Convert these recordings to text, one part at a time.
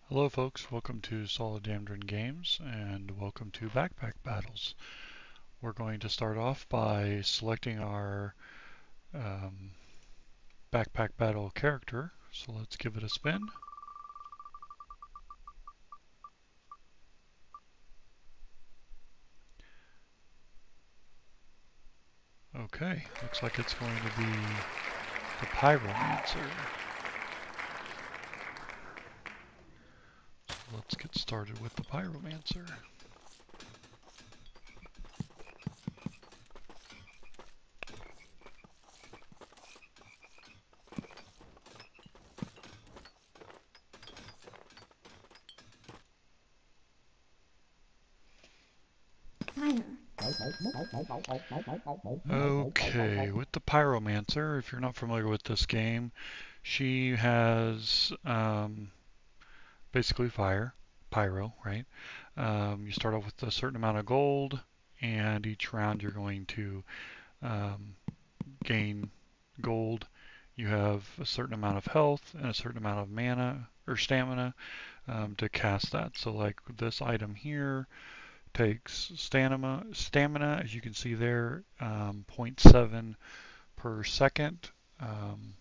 Hello folks, welcome to Solidamdrin Games and welcome to Backpack Battles. We're going to start off by selecting our um, Backpack Battle character, so let's give it a spin. Okay, looks like it's going to be the Pyromancer. So let's get started with the Pyromancer. Okay, with the Pyromancer, if you're not familiar with this game, she has basically fire, pyro, right? You start off with a certain amount of gold, and each round you're going to um, gain gold. You have a certain amount of health and a certain amount of mana or stamina to cast that. So like this item here takes stamina, as you can see there, 0.7 per second. Um,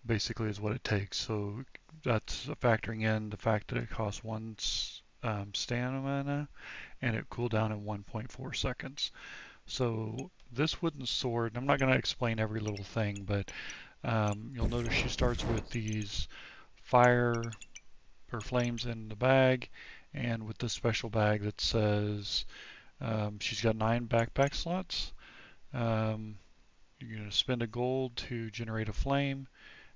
Basically is what it takes. So that's factoring in the fact that it costs one stamina and it cooled down in 1.4 seconds. So this wooden sword, I'm not going to explain every little thing, but you'll notice she starts with these fire or flames in the bag, and with this special bag that says she's got 9 backpack slots. Um, you're going to spend a gold to generate a flame.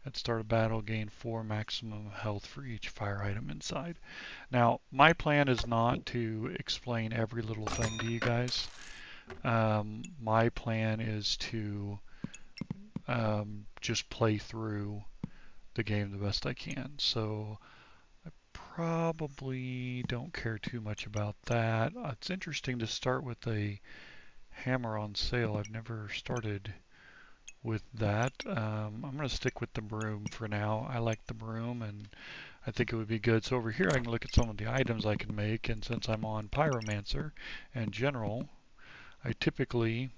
At start of battle, gain 4 maximum health for each fire item inside. Now, my plan is not to explain every little thing to you guys. My plan is to just play through the game the best I can. So I probably don't care too much about that. It's interesting to start with a hammer on sale. I've never started with that. I'm going to stick with the broom for now. I like the broom and I think it would be good. So over here I can look at some of the items I can make, and since I'm on Pyromancer and General, I typically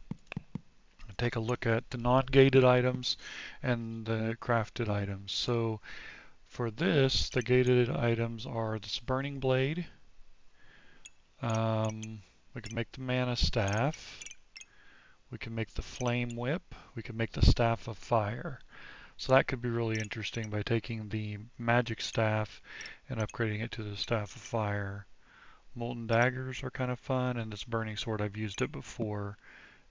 take a look at the non-gated items and the crafted items. So for this, the gated items are this burning blade. We can make the mana staff. We can make the flame whip. We can make the staff of fire. So that could be really interesting by taking the magic staff and upgrading it to the staff of fire. Molten daggers are kind of fun, and this burning sword, I've used it before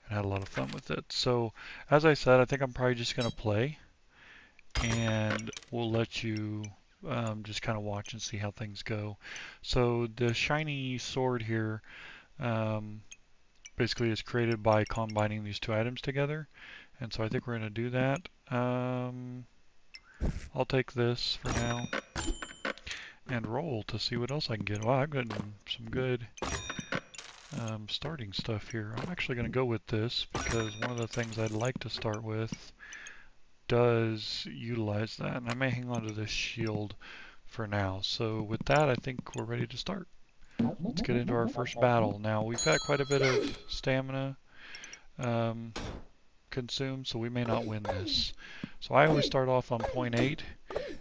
and had a lot of fun with it. So as I said, I think I'm probably just going to play, and we'll let you just kind of watch and see how things go. So the shiny sword here um, basically is created by combining these two items together, and so I think we're going to do that. I'll take this for now and roll to see what else I can get. Wow, I've gotten some good starting stuff here. I'm actually going to go with this because one of the things I'd like to start with does utilize that, and I may hang on to this shield for now. So with that, I think we're ready to start. Let's get into our first battle. Now, we've got quite a bit of stamina consumed, so we may not win this. So I always start off on 0.8,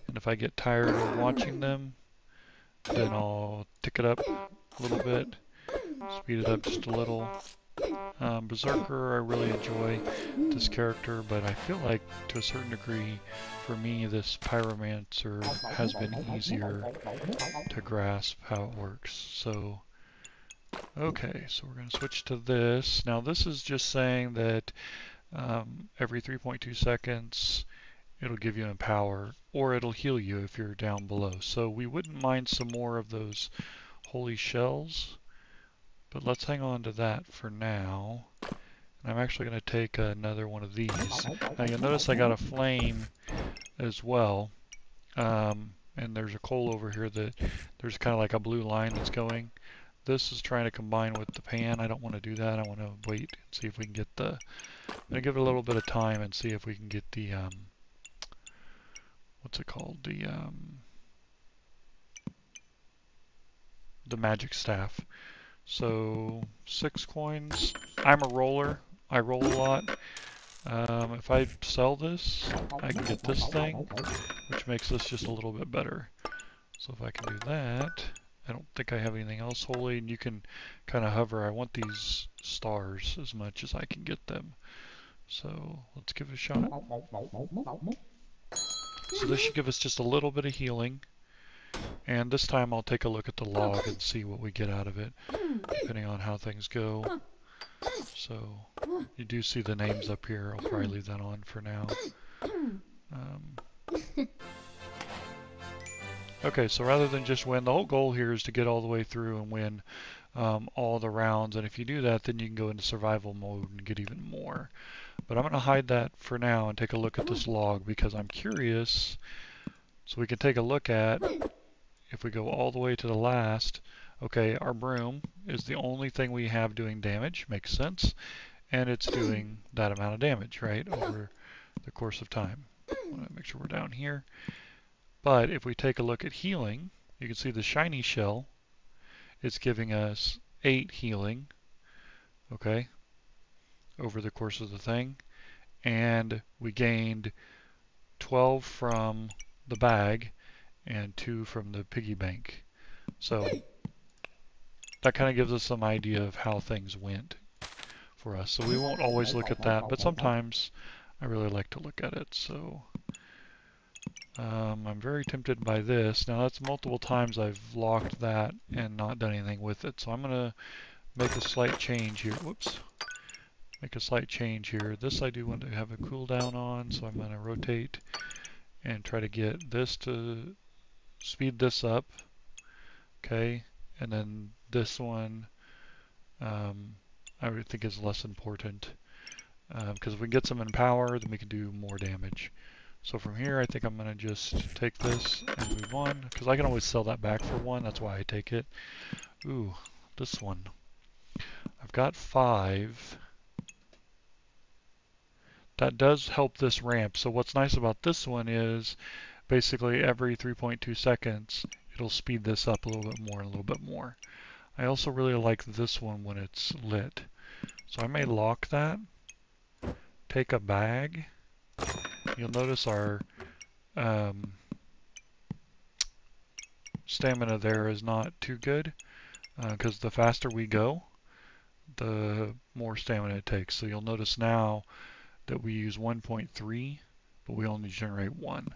and if I get tired of watching them, then I'll tick it up a little bit, speed it up just a little. Berserker, I really enjoy this character, but I feel like to a certain degree, for me, this Pyromancer has been easier to grasp how it works. So, okay, so we're going to switch to this. Now this is just saying that every 3.2 seconds it'll give you empower, or it'll heal you if you're down below. So we wouldn't mind some more of those holy shells, but let's hang on to that for now. And I'm actually going to take another one of these. Now you'll notice I got a flame as well, and there's a coal over here that there's kind of like a blue line that's going. This is trying to combine with the pan. I don't want to do that. I want to wait and see if we can get the, I'm going to give it a little bit of time and see if we can get the what's it called? The the magic staff. So 6 coins. I'm a roller. I roll a lot. If I sell this, I can get this thing, which makes this just a little bit better. So if I can do that, I don't think I have anything else holy, and you can kind of hover. I want these stars as much as I can get them. So let's give it a shot. So this should give us just a little bit of healing. And this time I'll take a look at the log and see what we get out of it, depending on how things go. So you do see the names up here. I'll probably leave that on for now. Okay, so rather than just win, the whole goal here is to get all the way through and win all the rounds. And if you do that, then you can go into survival mode and get even more. But I'm going to hide that for now and take a look at this log because I'm curious. So we can take a look at, if we go all the way to the last, okay, our broom is the only thing we have doing damage. Makes sense. And it's doing that amount of damage, right, over the course of time. I want to make sure we're down here. But if we take a look at healing, you can see the shiny shell. It's giving us 8 healing, okay, over the course of the thing. And we gained 12 from the bag and 2 from the piggy bank. So that kind of gives us some idea of how things went for us. So we won't always look at that, but sometimes I really like to look at it. So I'm very tempted by this. Now that's multiple times I've locked that and not done anything with it. So I'm going to make a slight change here. Whoops. Make a slight change here. This I do want to have a cooldown on, so I'm going to rotate and try to get this to speed this up. Okay, and then this one I would think is less important because if we can get some in power, then we can do more damage. So from here, I think I'm going to just take this and move on because I can always sell that back for 1. That's why I take it. Ooh, this one. I've got 5. That does help this ramp. So what's nice about this one is basically every 3.2 seconds it'll speed this up a little bit more and a little bit more. I also really like this one when it's lit. So I may lock that, take a bag. You'll notice our stamina there is not too good because the faster we go, the more stamina it takes. So you'll notice now that we use 1.3, but we only generate 1.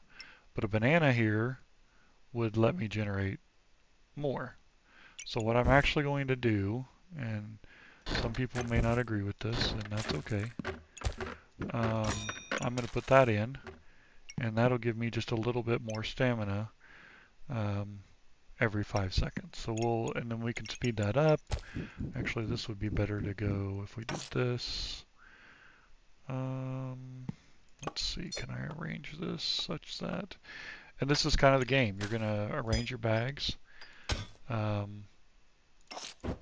But a banana here would let me generate more. So what I'm actually going to do, and some people may not agree with this, and that's okay. I'm going to put that in, and that'll give me just a little bit more stamina every 5 seconds. So and then we can speed that up. Actually, this would be better to go if we did this. Let's see, can I arrange this such that, and this is kind of the game. You're going to arrange your bags, and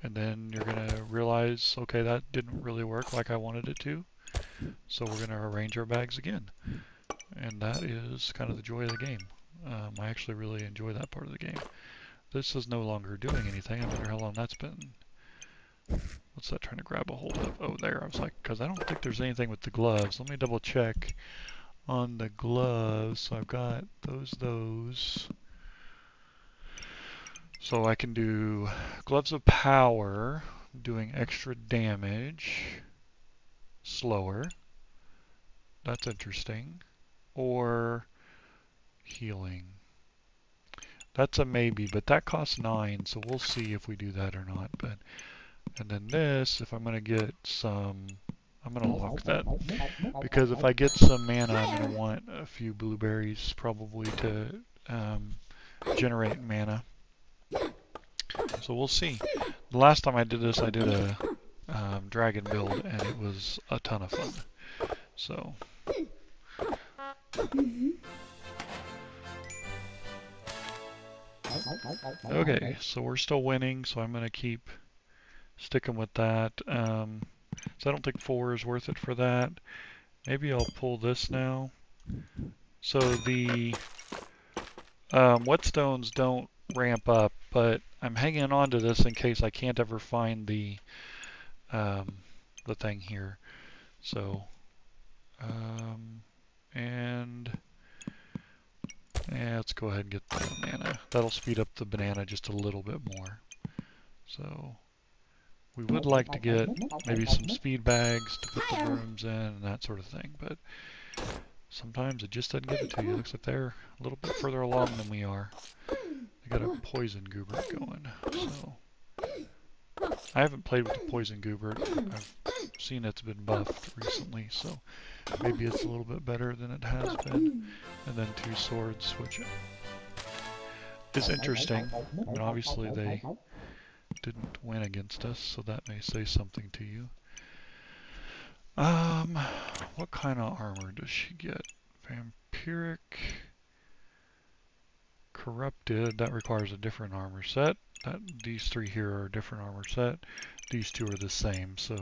then you're going to realize, okay, that didn't really work like I wanted it to, so we're going to arrange our bags again. And that is kind of the joy of the game. I actually really enjoy that part of the game. This is no longer doing anything. I wonder how long that's been. What's that trying to grab a hold of? Oh, there. I was like, because I don't think there's anything with the gloves. Let me double check on the gloves. So I've got those. So I can do gloves of power, doing extra damage, slower. That's interesting. Or healing. That's a maybe, but that costs 9, so we'll see if we do that or not. And then this, if I'm going to get some, I'm going to lock that, because if I get some mana, I'm going to want a few blueberries probably to generate mana. So we'll see. The last time I did this, I did a dragon build, and it was a ton of fun. So. Okay, so we're still winning, so I'm going to keep sticking with that. So I don't think 4 is worth it for that. Maybe I'll pull this now. So the whetstones don't ramp up, but I'm hanging on to this in case I can't ever find the thing here. So, and let's go ahead and get the banana. That'll speed up the banana just a little bit more. So we would like to get maybe some speed bags to put the brooms in and that sort of thing, but sometimes it just doesn't give it to you. It looks like they're a little bit further along than we are. They got a poison goober going, so I haven't played with the poison goober. I've seen it's been buffed recently, so maybe it's a little bit better than it has been. And then 2 swords, which is interesting. I mean, obviously they didn't win against us, so that may say something to you. What kind of armor does she get? Vampiric, corrupted, that requires a different armor set. These 3 here are a different armor set. These 2 are the same, so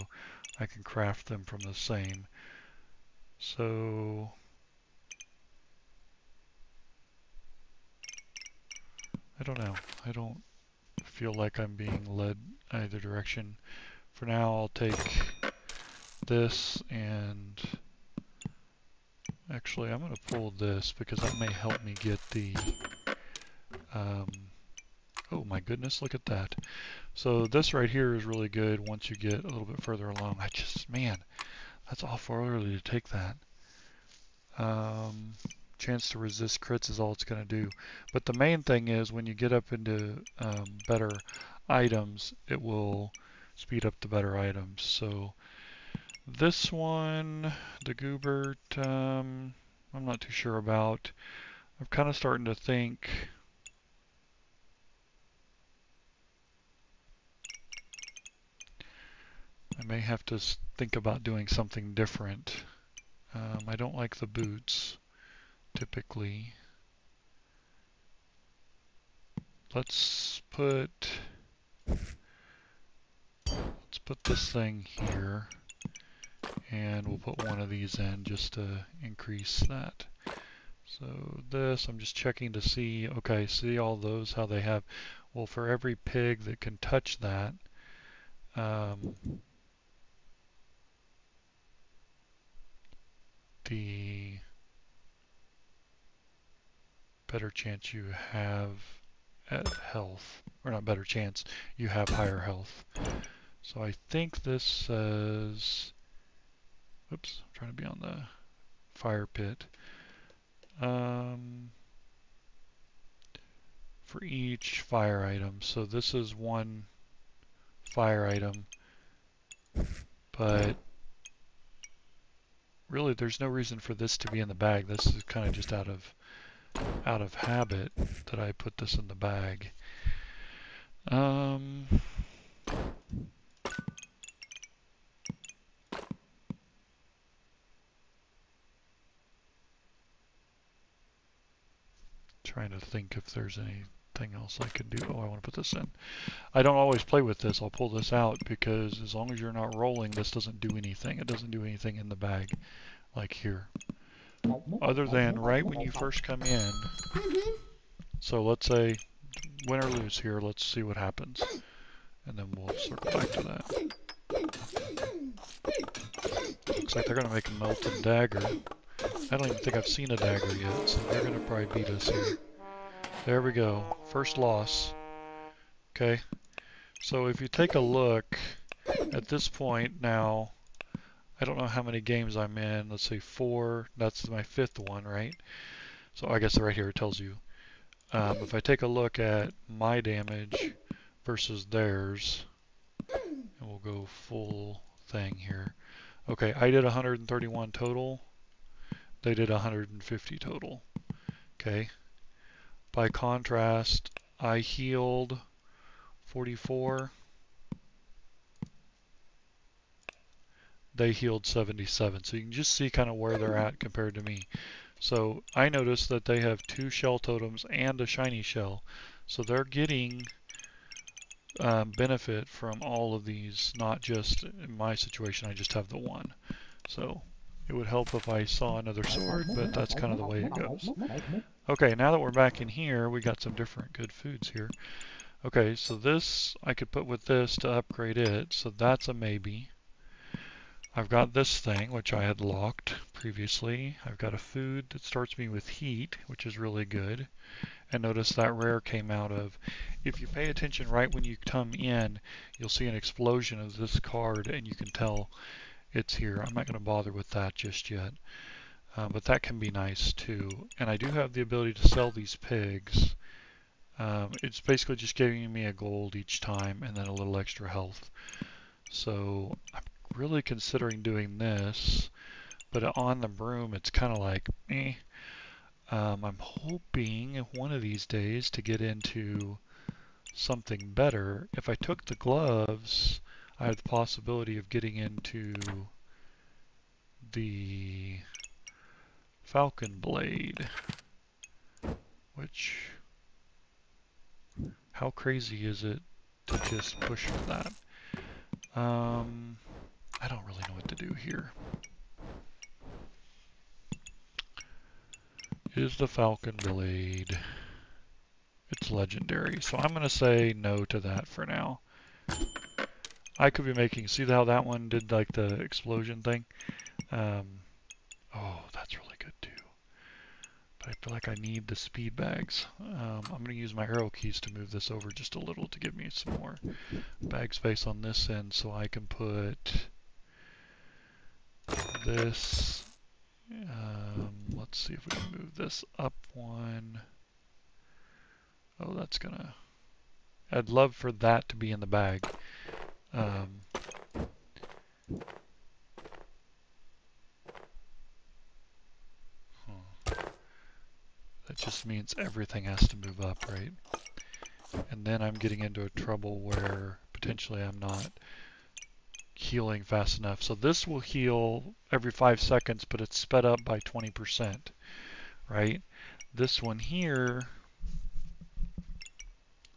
I can craft them from the same. So I don't know. I don't feel like I'm being led either direction. For now, I'll take this, and actually I'm going to pull this because that may help me get the oh my goodness, look at that. So this right here is really good once you get a little bit further along. Man, that's awful early to take that. Chance to resist crits is all it's going to do. But the main thing is when you get up into better items, it will speed up the better items. So this one, the Goobert, I'm not too sure about. I'm kind of starting to think I may have to think about doing something different. I don't like the boots, typically. Let's put this thing here, and we'll put one of these in just to increase that. So this, I'm just checking to see, okay, see all those, how they have, well, for every pig that can touch that, the better chance you have at health, or not better chance, you have higher health. So I think this says, oops, I'm trying to be on the fire pit. For each fire item, so this is one fire item, but really there's no reason for this to be in the bag. This is kind of just out of habit that I put this in the bag. Trying to think if there's anything else I can do. Oh, I want to put this in. I don't always play with this. I'll pull this out because as long as you're not rolling, this doesn't do anything. It doesn't do anything in the bag like here. Other than right when you first come in. So let's say win or lose here. Let's see what happens. And then we'll circle back to that. Looks like they're going to make a melted dagger. I don't even think I've seen a dagger yet, so they're going to probably beat us here. There we go. First loss. Okay. So if you take a look at this point now, I don't know how many games I'm in. Let's say 4. That's my 5th one, right? So I guess right here it tells you. If I take a look at my damage versus theirs, and we'll go full thing here. Okay, I did 131 total. They did 150 total. Okay. By contrast, I healed 44. They healed 77. So you can just see kind of where they're at compared to me. So I noticed that they have 2 shell totems and a shiny shell. So they're getting benefit from all of these, not just in my situation, I just have the one. So It would help if I saw another sword, but that's kind of the way it goes. Okay, now that we're back in here, we got some different good foods here. Okay, so this I could put with this to upgrade it, so that's a maybe. I've got this thing, which I had locked previously. I've got a food that starts me with heat, which is really good. And notice that rare came out of, if you pay attention right when you come in, you'll see an explosion of this card and you can tell it's here. I'm not going to bother with that just yet. But that can be nice too. And I do have the ability to sell these pigs. It's basically just giving me a gold each time and then a little extra health. So I'm really considering doing this, but on the broom it's kind of like eh. I'm hoping one of these days to get into something better. If I took the gloves, I have the possibility of getting into the falcon blade, which, how crazy is it to just push for that? I don't really know what to do here. Is the falcon blade? It's legendary, so I'm going to say no to that for now. I could be making, see how that one did like the explosion thing? Oh, that's really good too. But I feel like I need the speed bags. I'm going to use my arrow keys to move this over just a little to give me some more bag space on this end so I can put this. Let's see if we can move this up one. Oh, that's gonna, I'd love for that to be in the bag. That just means everything has to move up, right? And then I'm getting into a trouble where potentially I'm not healing fast enough. So this will heal every 5 seconds, but it's sped up by 20%, right? This one here,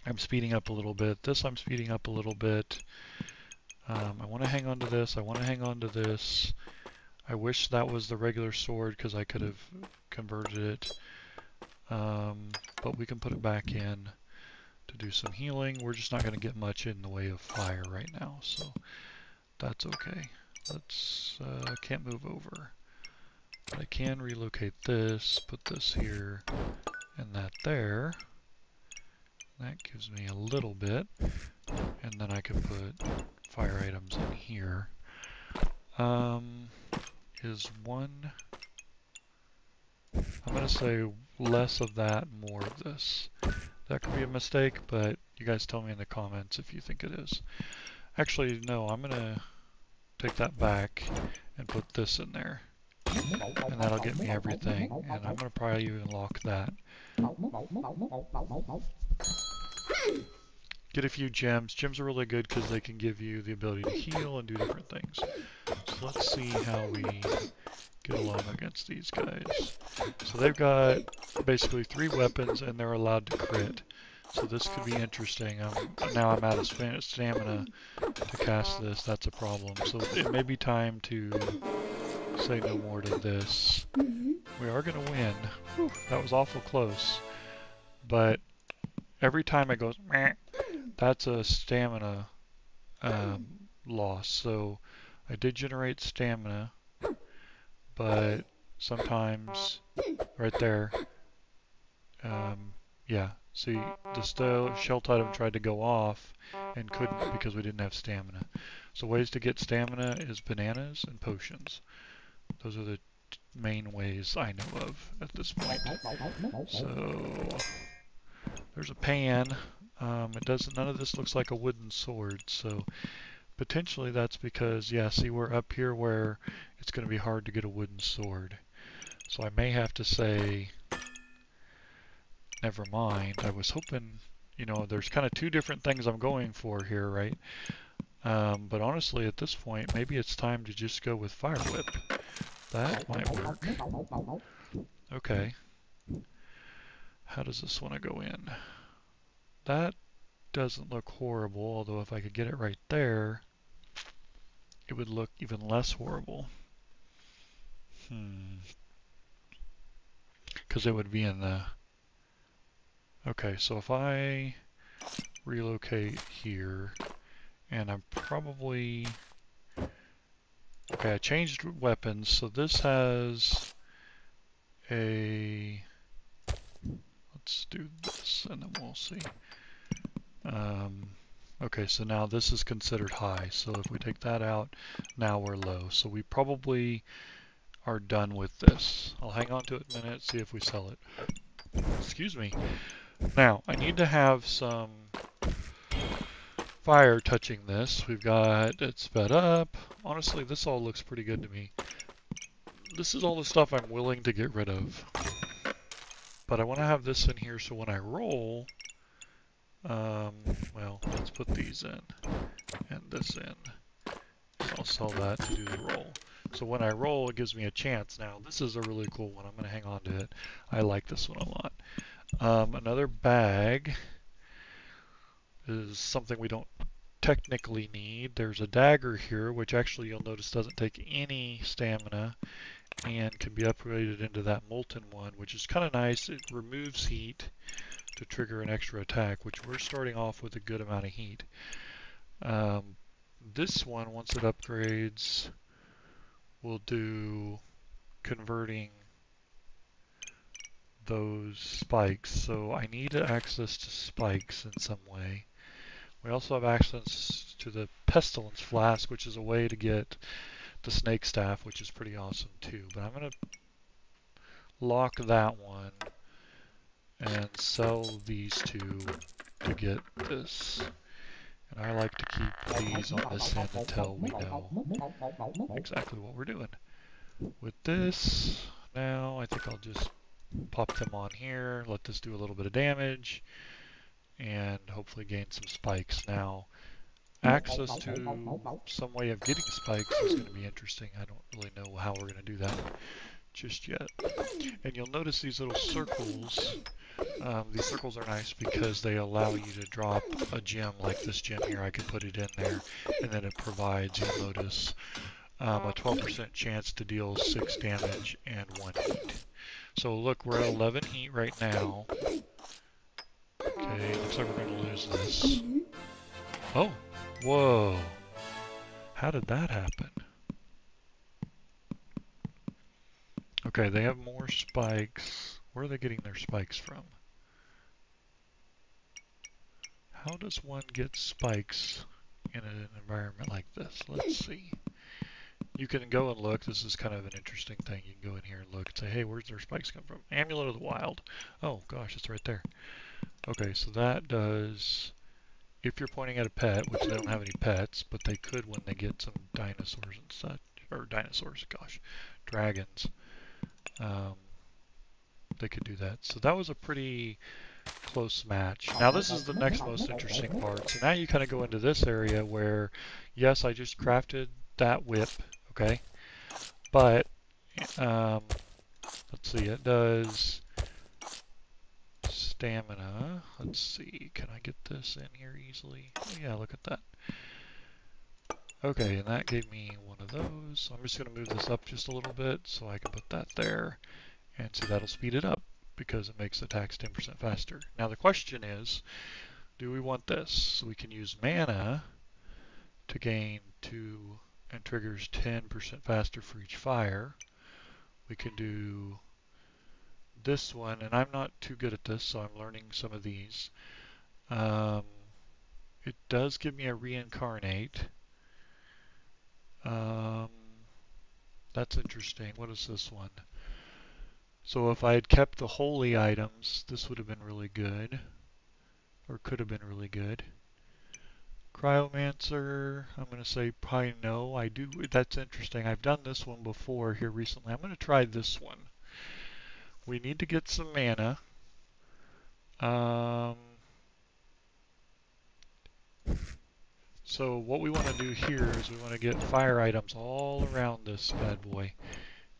I'm speeding up a little bit. This I'm speeding up a little bit. I want to hang on to this. I want to hang on to this. I wish that was the regular sword because I could have converted it. But we can put it back in to do some healing. We're just not going to get much in the way of fire right now, so that's okay. Let's, can't move over. But I can relocate this, put this here, and that there. That gives me a little bit, and then I can put fire items in here. Is one, I'm going to say less of that, more of this. That could be a mistake, but you guys tell me in the comments if you think it is. Actually, no, I'm going to take that back and put this in there. And that'll get me everything. And I'm going to probably even lock that. Get a few gems. Gems are really good because they can give you the ability to heal and do different things. So let's see how we get along against these guys. So they've got basically 3 weapons and they're allowed to crit. So this could be interesting. Now I'm out of stamina to cast this. That's a problem. So it may be time to say no more to this. We are going to win. Whew, that was awful close. But every time it goes, meh, that's a stamina loss. So I did generate stamina, but sometimes right there, yeah, see the shell item tried to go off and couldn't because we didn't have stamina. So ways to get stamina is bananas and potions. Those are the main ways I know of at this point. So there's a pan. It doesn't. None of this looks like a wooden sword, so potentially that's because, yeah, see, we're up here where it's going to be hard to get a wooden sword. So I may have to say, never mind. I was hoping, you know, there's kind of 2 different things I'm going for here, right? But honestly, at this point, maybe it's time to just go with Fire Whip. That might work. Okay. How does this want to go in? That doesn't look horrible, although if I could get it right there, it would look even less horrible. Because it would be in the... Okay, so if I relocate here, and I'm probably... Okay, I changed weapons, so this has a... Let's do this, and then we'll see. Okay, so now this is considered high, so if we take that out, now we're low. So we probably are done with this. I'll hang on to it a minute, see if we sell it. Excuse me. Now, I need to have some fire touching this. We've got it sped up. Honestly, this all looks pretty good to me. This is all the stuff I'm willing to get rid of. But I want to have this in here so when I roll, well, let's put these in and this in. And I'll sell that to do the roll. So when I roll, it gives me a chance. Now, this is a really cool one. I'm going to hang on to it. I like this one a lot. Another bag is something we don't technically need. There's a dagger here, which actually you'll notice doesn't take any stamina and can be upgraded into that molten one, which is kind of nice. It removes heat to trigger an extra attack, which we're starting off with a good amount of heat. This one, once it upgrades, will do converting those spikes. So I need access to spikes in some way. We also have access to the pestilence flask, which is a way to get the snake staff, which is pretty awesome too. But I'm going to lock that one and sell these two to get this. And I like to keep these on this end until we know exactly what we're doing. With this, now I think I'll just pop them on here, let this do a little bit of damage, and hopefully gain some spikes. Now, access to some way of getting spikes is going to be interesting. I don't really know how we're going to do that just yet. And you'll notice these little circles. These circles are nice because they allow you to drop a gem like this gem here. I can put it in there, and then it provides, you'll notice, a 12% chance to deal 6 damage and 1 heat. So look, we're at 11 heat right now. Okay, looks like we're going to lose this. Oh, whoa. How did that happen? Okay, they have more spikes. Where are they getting their spikes from? How does one get spikes in an environment like this? Let's see. You can go and look. This is kind of an interesting thing. You can go in here and look and say, hey, where's their spikes come from? Amulet of the Wild. Oh, gosh, it's right there. Okay, so that does, if you're pointing at a pet, which they don't have any pets, but they could when they get some dinosaurs and such, or dinosaurs, gosh, dragons. They could do that. So that was a pretty close match. Now this is the next most interesting part. So now you kind of go into this area where, yes, I just crafted that whip, okay? But, let's see, it does stamina. Let's see, can I get this in here easily? Oh yeah, look at that. Okay, and that gave me one of those. So I'm just going to move this up just a little bit so I can put that there. And so that'll speed it up because it makes attacks 10% faster. Now the question is, do we want this? So we can use mana to gain 2 and triggers 10% faster for each fire. We can do this one, and I'm not too good at this, so I'm learning some of these. It does give me a reincarnate. That's interesting. What is this one? So if I had kept the holy items, this would have been really good. Or could have been really good. Cryomancer, I'm going to say probably no. I do. That's interesting. I've done this one before here recently. I'm going to try this one. We need to get some mana. So what we want to do here is we want to get fire items all around this bad boy.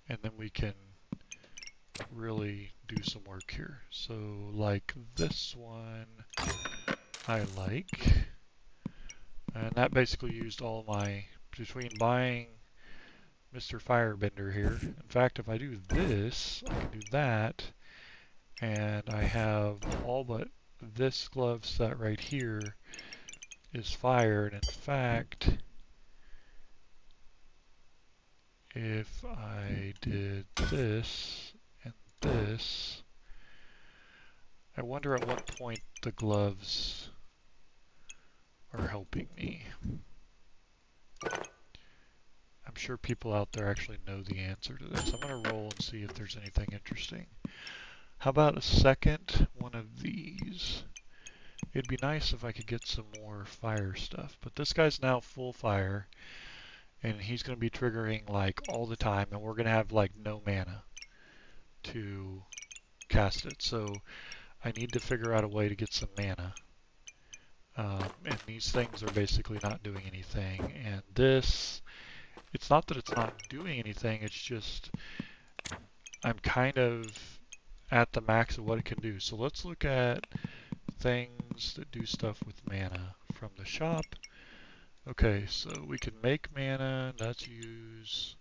And then we can really do some work here. So like this one I like. And that basically used all my, between buying Mr. Firebender here. In fact, if I do this, I can do that, and I have all but this glove set right here is fired. In fact, if I did this and this, I wonder at what point the gloves are helping me. I'm sure people out there actually know the answer to this. I'm going to roll and see if there's anything interesting. How about a second one of these? It'd be nice if I could get some more fire stuff, but this guy's now full fire, and he's going to be triggering like all the time, and we're going to have like no mana to cast it. So I need to figure out a way to get some mana. And these things are basically not doing anything. And this, it's not that it's not doing anything, it's just I'm kind of at the max of what it can do. So let's look at things that do stuff with mana from the shop. Okay, so we can make mana, that's use,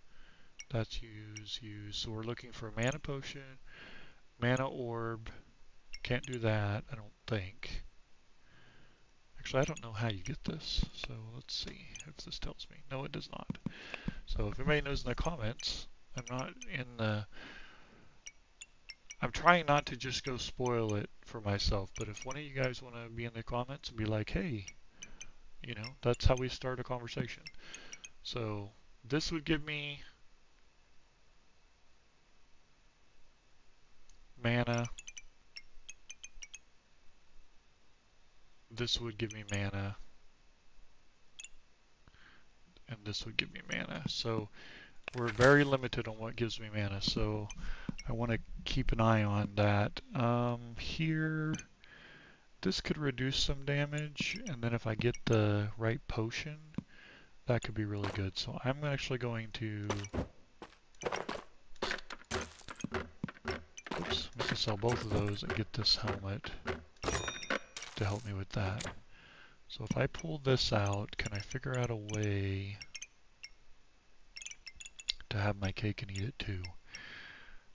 use. So we're looking for a mana potion, mana orb, can't do that, I don't think. Actually, I don't know how you get this, so let's see if this tells me. No, it does not. So if anybody knows in the comments, I'm trying not to just go spoil it for myself, but if one of you guys want to be in the comments and be like, hey, you know, that's how we start a conversation. So this would give me mana. This would give me mana. And this would give me mana. So we're very limited on what gives me mana. So I want to keep an eye on that. Here, this could reduce some damage. And then if I get the right potion, that could be really good. So I'm actually going to... Oops, I can sell both of those and get this helmet to help me with that. So if I pull this out, can I figure out a way to have my cake and eat it too,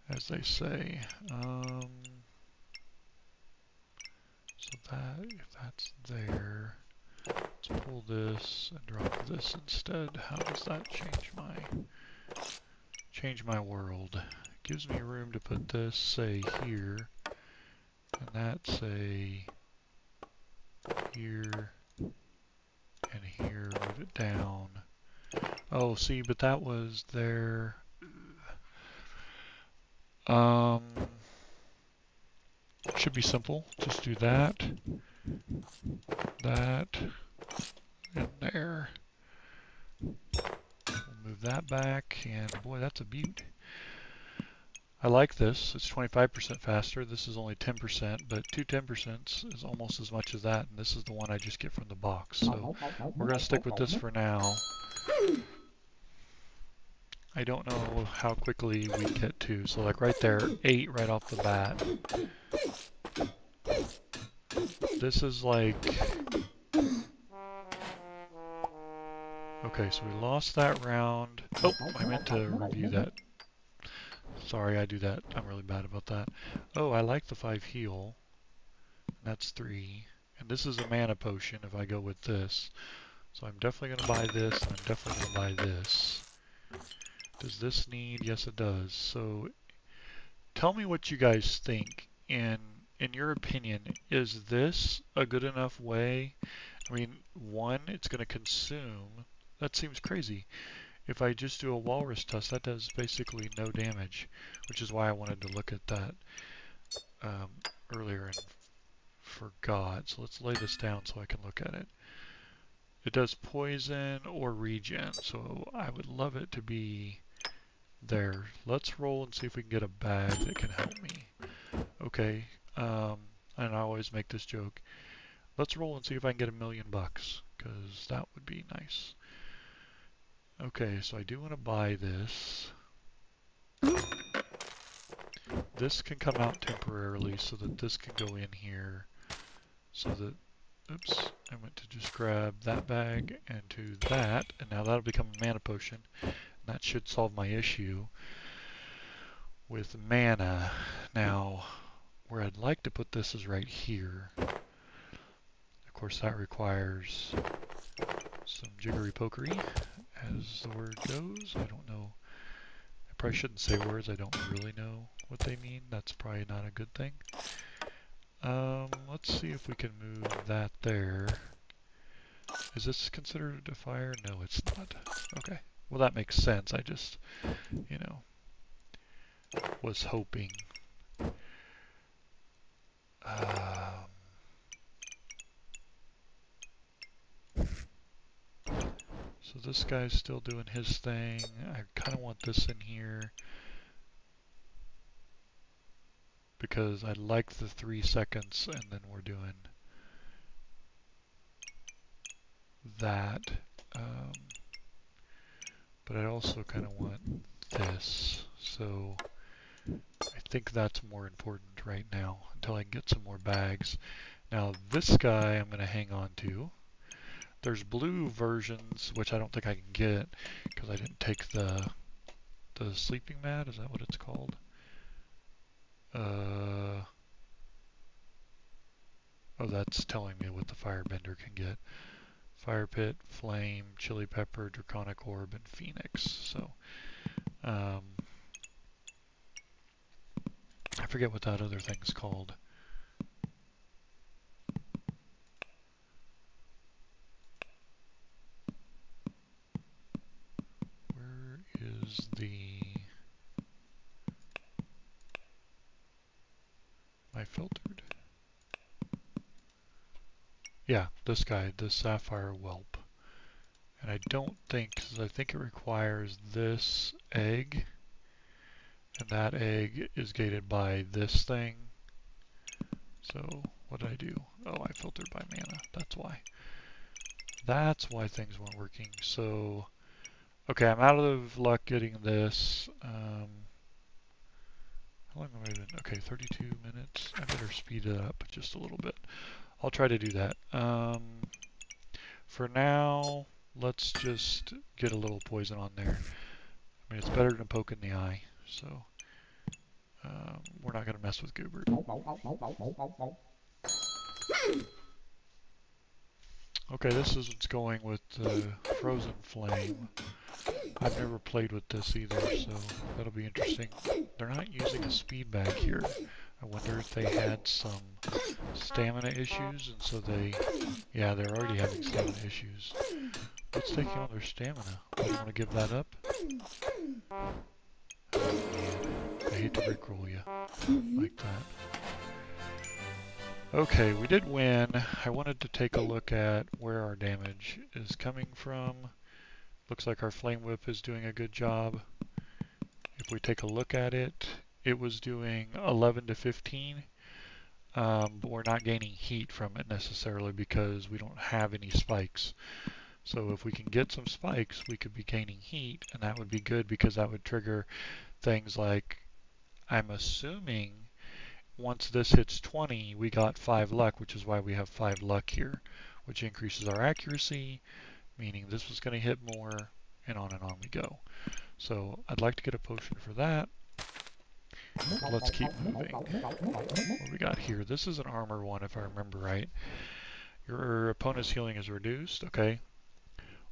as they say? So that, if that's there, let's pull this and drop this instead. How does that change my world? It gives me room to put this, say, here, and that, say, here, and here, move it down. Oh, see, but that was there. Should be simple. Just do that, that, and there. We'll move that back, and boy, that's a beaut. I like this. It's 25% faster. This is only 10%, but two 10% is almost as much as that, and this is the one I just get from the box. So we're going to stick with this for now. I don't know how quickly we get to. So like right there, 8 right off the bat. This is like... Okay, so we lost that round. Oh, I meant to review that. Sorry, I do that. I'm really bad about that. Oh, I like the 5 heal. That's 3. And this is a mana potion if I go with this. So I'm definitely going to buy this, and I'm definitely going to buy this. Does this need? Yes, it does. So tell me what you guys think. In your opinion, is this a good enough way? I mean, one, it's going to consume. That seems crazy. If I just do a walrus tusk, that does basically no damage, which is why I wanted to look at that earlier and forgot. So let's lay this down so I can look at it. It does poison or regen, so I would love it to be there. Let's roll and see if we can get a bag that can help me. Okay, and I always make this joke. Let's roll and see if I can get $1 million, because that would be nice. Okay, so I do want to buy this. This can come out temporarily so that this can go in here. So that, oops, I meant to just grab that bag and do that, and now that'll become a mana potion. That should solve my issue with mana. Now, where I'd like to put this is right here. Of course, that requires some jiggery pokery, as the word goes. I don't know. I probably shouldn't say words I don't really know what they mean. That's probably not a good thing. Let's see if we can move that there. Is this considered a fire? No, it's not. Okay. Well, that makes sense. I just, you know, was hoping. So this guy's still doing his thing. I kind of want this in here because I like the 3 seconds, and then we're doing that. But I also kind of want this. So I think that's more important right now until I can get some more bags. Now this guy I'm going to hang on to. There's blue versions, which I don't think I can get because I didn't take the sleeping mat. Is that what it's called? Oh, that's telling me what the firebender can get. Fire pit, flame, chili pepper, draconic orb, and phoenix. So I forget what that other thing's called. Where is the... Am I filtered? Yeah, this guy, the sapphire whelp. And I don't think, because I think it requires this egg, and that egg is gated by this thing. So what did I do? Oh, I filtered by mana. That's why. That's why things weren't working. So, okay, I'm out of luck getting this. How long have I been? Okay, 32 minutes. I better speed it up just a little bit. I'll try to do that. For now, let's just get a little poison on there. I mean, it's better than poke in the eye, so we're not going to mess with Goobert. Okay, this is what's going with the Frozen Flame. I've never played with this either, so that'll be interesting. They're not using a speed bag here. I wonder if they had some stamina issues, and so they... Yeah, they're already having stamina issues. What's taking all their stamina? I don't want to give that up. Oh man, I hate to rickroll you like that. Okay, we did win. I wanted to take a look at where our damage is coming from. Looks like our Flame Whip is doing a good job. If we take a look at it, it was doing 11 to 15, but we're not gaining heat from it necessarily because we don't have any spikes. So if we can get some spikes, we could be gaining heat, and that would be good because that would trigger things like, I'm assuming, once this hits 20, we got 5 luck, which is why we have 5 luck here, which increases our accuracy, meaning this was going to hit more, and on we go. So I'd like to get a potion for that. Let's keep moving. What we got here? This is an armor one, if I remember right. Your opponent's healing is reduced, okay.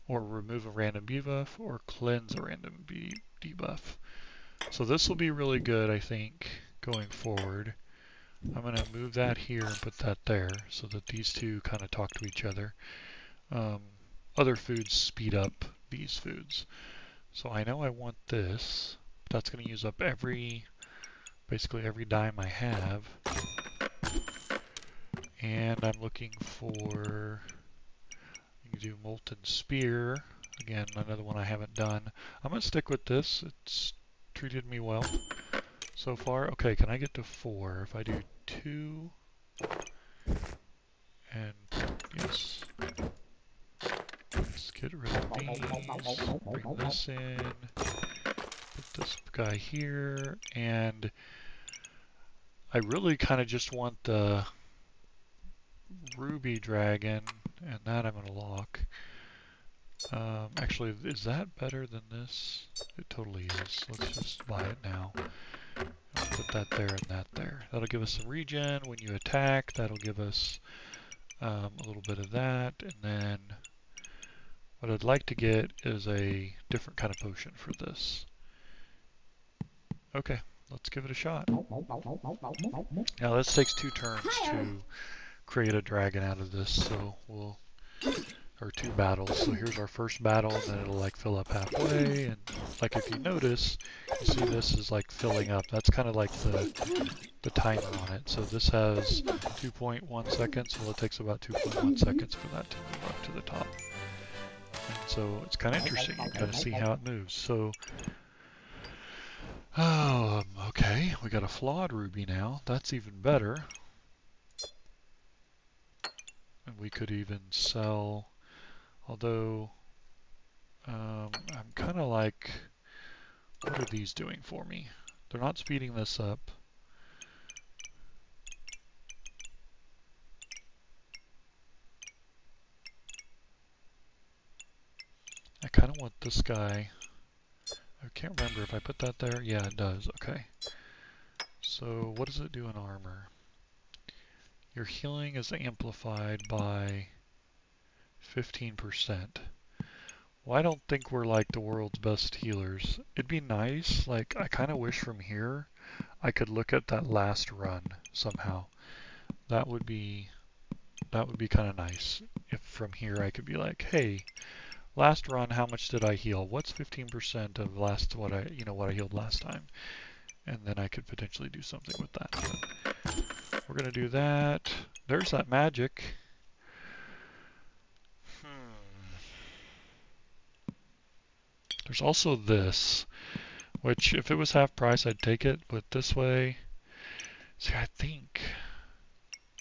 Or remove a random debuff, or cleanse a random debuff. So this will be really good, I think, going forward. I'm going to move that here and put that there so that these two kind of talk to each other. Other foods speed up these foods. So I know I want this. That's going to use up basically every dime I have. And I'm looking for, you can do Molten Spear. Again, another one I haven't done. I'm going to stick with this. It's treated me well so far. Okay, can I get to 4? If I do 2, and yes. Let's get rid of these, bring this in, put this guy here, and I really kind of just want the Ruby Dragon, and that I'm going to lock. Actually, is that better than this? It totally is. Let's just buy it now. I'll put that there and that there. That'll give us some regen when you attack. That'll give us a little bit of that. And then what I'd like to get is a different kind of potion for this. Okay, let's give it a shot. Now this takes 2 turns to create a dragon out of this, so we'll, or 2 battles. So here's our first battle, and then it'll like fill up halfway, and like if you notice, you see this is like filling up. That's kind of like the timer on it. So this has 2.1 seconds, well it takes about 2.1 seconds for that to move up to the top. And so it's kind of interesting, you kind of see how it moves. So, okay, we got a flawed ruby now. That's even better. And we could even sell, although I'm kind of like, what are these doing for me? They're not speeding this up. I kind of want this guy. I can't remember if I put that there. Yeah, it does. Okay. So what does it do in armor? Your healing is amplified by 15%. Well, I don't think we're like the world's best healers. It'd be nice, like I kind of wish from here I could look at that last run somehow. That would be kind of nice if from here I could be like, hey, last run, how much did I heal? What's 15% of last what I healed last time? And then I could potentially do something with that. But we're gonna do that. There's that magic. There's also this, which if it was half price I'd take it, but this way, see I think,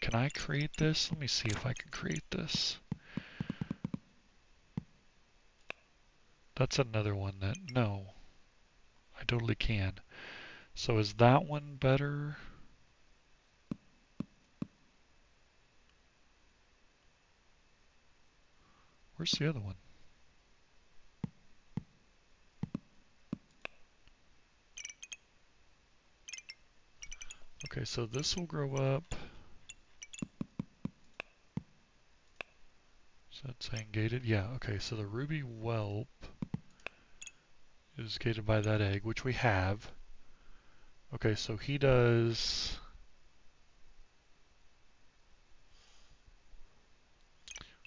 can I create this? Let me see if I can create this. That's another one that, no, I totally can. So is that one better? Where's the other one? Okay, so this will grow up. Is that saying gated? Yeah, okay, so the ruby whelp is gated by that egg, which we have. Okay, so he does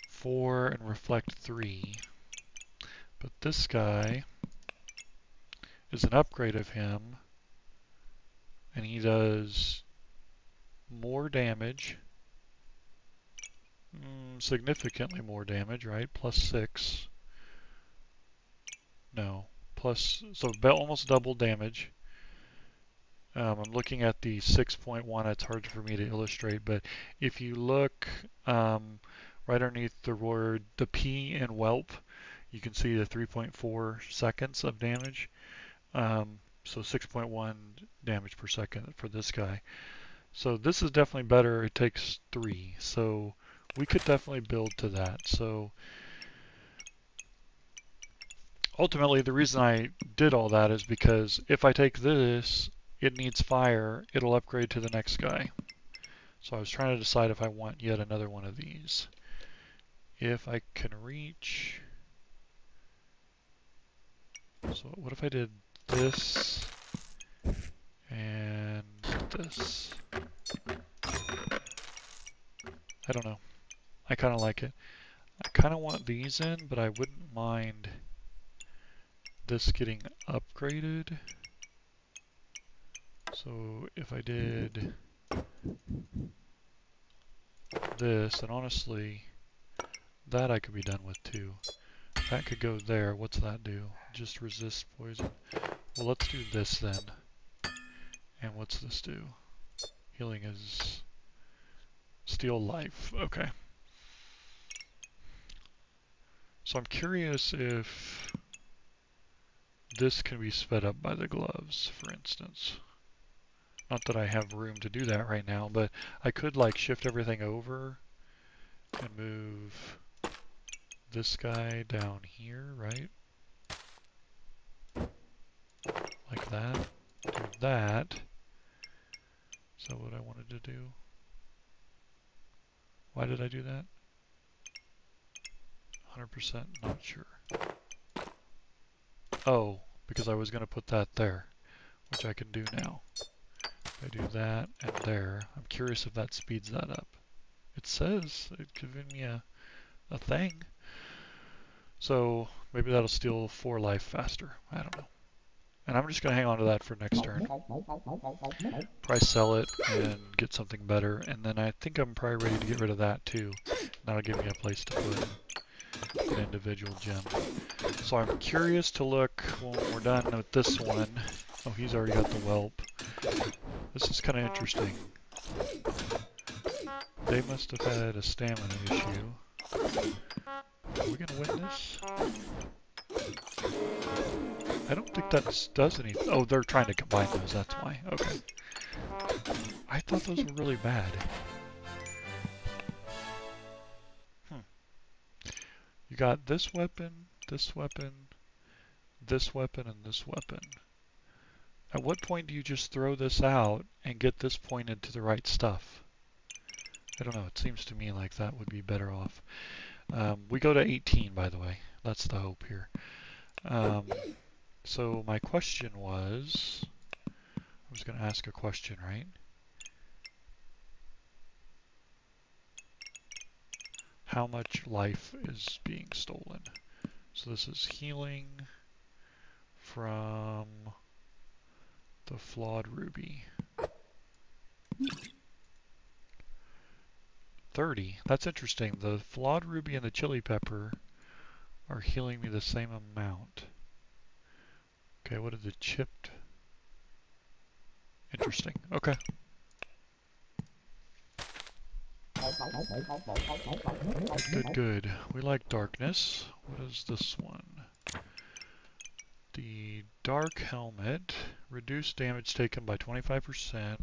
4 and reflect 3. But this guy is an upgrade of him, and he does more damage, significantly more damage, right? Plus 6. No, plus, so almost double damage. I'm looking at the 6.1, it's hard for me to illustrate, but if you look right underneath the word, the P in whelp, you can see the 3.4 seconds of damage. So 6.1 damage per second for this guy. So this is definitely better. It takes 3. So we could definitely build to that. So ultimately the reason I did all that is because if I take this, it needs fire, it'll upgrade to the next guy. So I was trying to decide if I want yet another one of these. If I can reach, so what if I did this and this? I don't know. I kind of like it. I kind of want these in, but I wouldn't mind this getting upgraded. So if I did this, and honestly, that I could be done with too. That could go there. What's that do? Just resist poison. Well, let's do this then. And what's this do? Healing is steal life. Okay. So I'm curious if this can be sped up by the gloves, for instance. Not that I have room to do that right now, but I could like shift everything over and move this guy down here, right? Like that. Do that. Is that what I wanted to do? Why did I do that? 100% not sure. Oh, because I was going to put that there, which I can do now. I do that and there. I'm curious if that speeds that up. It says it's giving me a thing. So maybe that'll steal 4 life faster. I don't know. And I'm just going to hang on to that for next turn. Probably sell it and get something better. And then I think I'm probably ready to get rid of that too. That'll give me a place to put an individual gem. So I'm curious to look when we're done with this one. Oh, he's already got the whelp. This is kind of interesting. They must have had a stamina issue. Are we going to win this? I don't think that does anything. Oh, they're trying to combine those, that's why. Okay. I thought those were really bad. You got this weapon, this weapon, this weapon, and this weapon. At what point do you just throw this out and get this pointed to the right stuff? I don't know, it seems to me like that would be better off. We go to 18, by the way. That's the hope here. So my question was, I was going to ask a question, right? How much life is being stolen? So this is healing from the flawed ruby. 30. That's interesting. The flawed ruby and the chili pepper are healing me the same amount. Okay, what did the chipped? Interesting. Okay. Good, good. We like darkness. What is this one? The dark helmet. Reduced damage taken by 25%.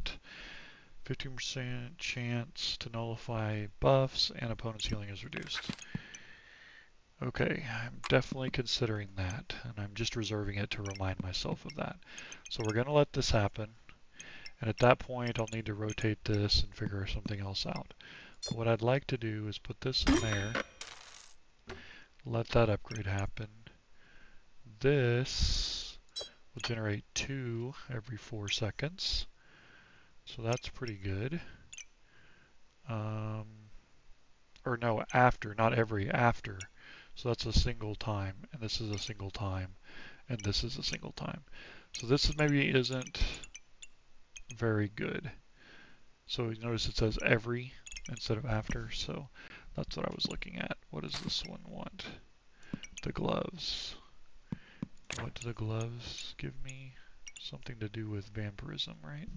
15% chance to nullify buffs, and opponent's healing is reduced. Okay, I'm definitely considering that, and I'm just reserving it to remind myself of that. So we're going to let this happen, and at that point I'll need to rotate this and figure something else out. But what I'd like to do is put this in there, let that upgrade happen. This will generate 2 every 4 seconds, so that's pretty good. Or no, after, not every, after. So that's a single time, and this is a single time, and this is a single time. So this maybe isn't very good. So you notice it says every instead of after, so that's what I was looking at. What does this one want? The gloves. What do the gloves give me? Something to do with vampirism, right?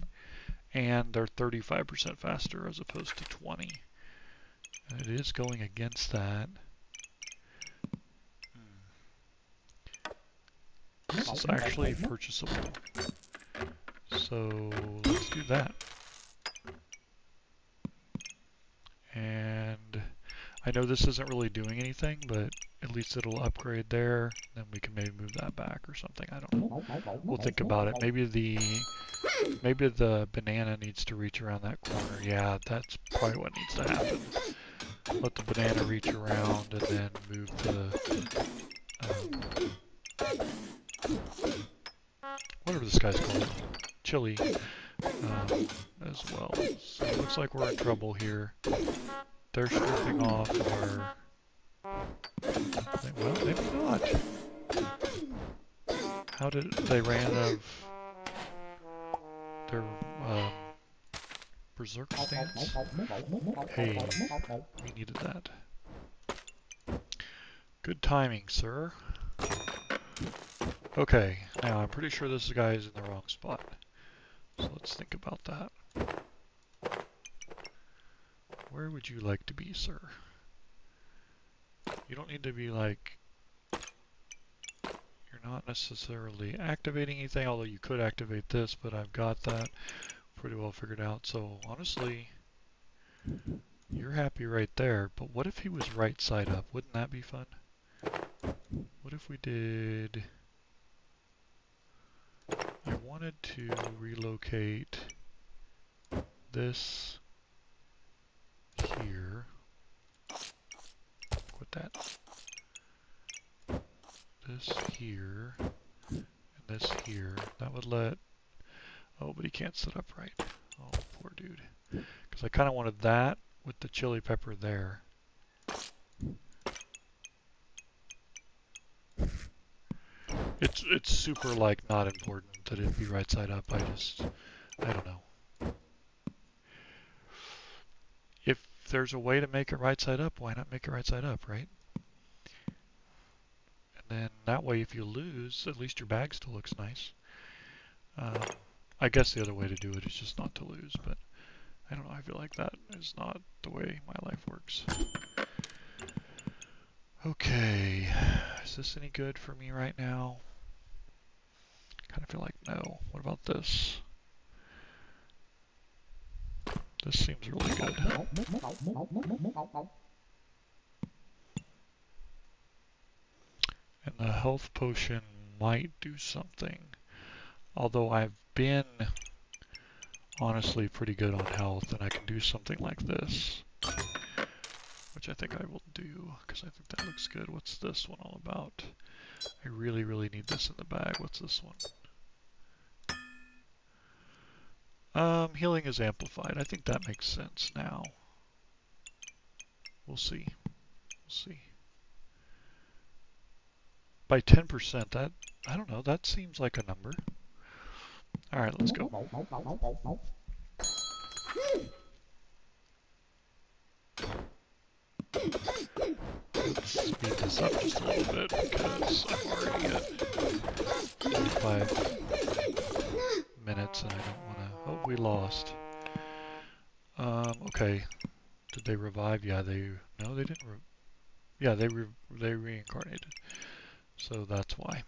And they're 35% faster as opposed to 20. And it is going against that. This is actually purchasable. So let's do that. And I know this isn't really doing anything, but at least it'll upgrade there. Then we can maybe move that back or something. I don't know. We'll think about it. Maybe the banana needs to reach around that corner. Yeah, that's probably what needs to happen. Let the banana reach around and then move the whatever this guy's called, chili, as well. So it looks like we're in trouble here. They're stripping off our... Well, maybe not. How did they ran out of their berserker stance? Hey, we needed that. Good timing, sir. Okay, now I'm pretty sure this guy is in the wrong spot. So let's think about that. Where would you like to be, sir? You don't need to be like... You're not necessarily activating anything, although you could activate this, but I've got that pretty well figured out. So honestly, you're happy right there, but what if he was right side up? Wouldn't that be fun? What if we did... I wanted to relocate this here. Put that. This here. And this here. That would let... Oh, but he can't sit upright. Oh, poor dude. Because I kind of wanted that with the chili pepper there. It's super like not important that it be right side up. I don't know. If there's a way to make it right side up, why not make it right side up, right? And then that way if you lose, at least your bag still looks nice. I guess the other way to do it is just not to lose, but I don't know, I feel like that is not the way my life works. Okay, is this any good for me right now? Kind of feel like no. What about this? This seems really good. And the health potion might do something. Although I've been honestly pretty good on health, and I can do something like this. Which I think I will do, because I think that looks good. What's this one all about? I really, really need this in the bag. What's this one? Healing is amplified. I think that makes sense now. We'll see. We'll see. By 10%, that, I don't know, that seems like a number. Alright, let's go. Let's speed this up just a little bit because I'm already at 45 minutes and I don't want to... Oh, we lost. Okay. Did they revive? Yeah, they... No, they didn't. Yeah, they reincarnated. So that's why.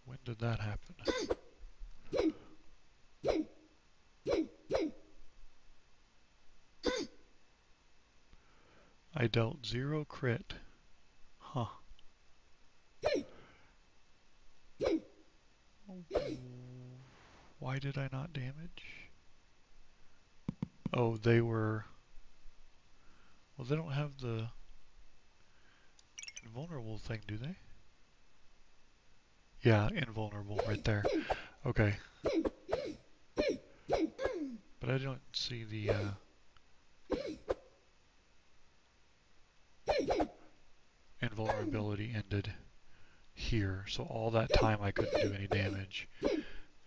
When did that happen? I dealt 0 crit. Huh. Why did I not damage? Oh, they were... Well, they don't have the invulnerable thing, do they? Yeah, invulnerable right there. Okay. But I don't see the... invulnerability ended here. So all that time I couldn't do any damage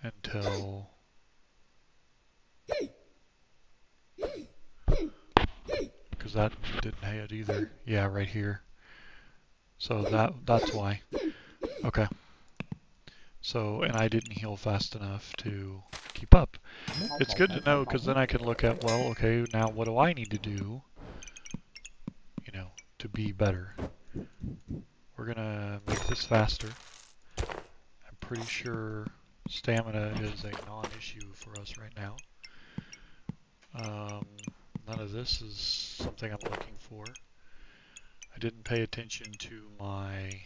until... Because that didn't hit either. Yeah, right here. So that's why. Okay. So, and I didn't heal fast enough to keep up. It's good to know because then I can look at, well, okay, now what do I need to do, you know, to be better? We're gonna make this faster. I'm pretty sure stamina is a non-issue for us right now. None of this is something I'm looking for. I didn't pay attention to my...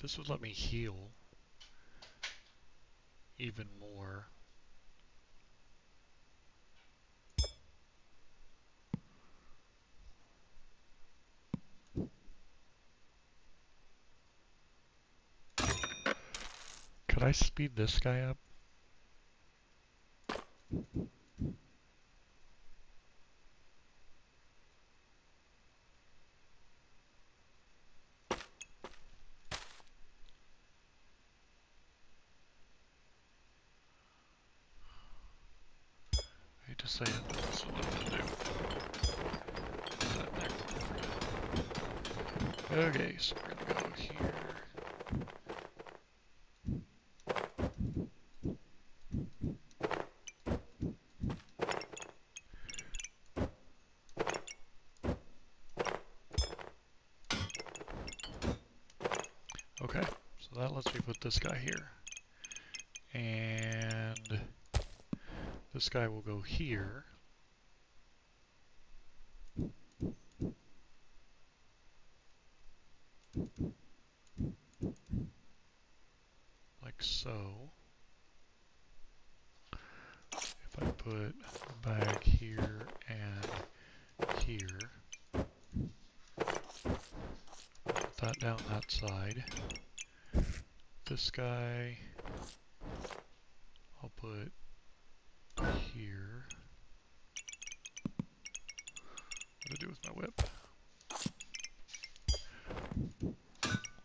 this would let me heal even more. Could I speed this guy up? I hate to say it, but this is what I'm gonna do. Okay, so we're gonna go here. Okay, so that lets me put this guy here. And this guy will go here. Like so. If I put a bag here and here, put that down that side. This guy, I'll put here. What do I do with my whip?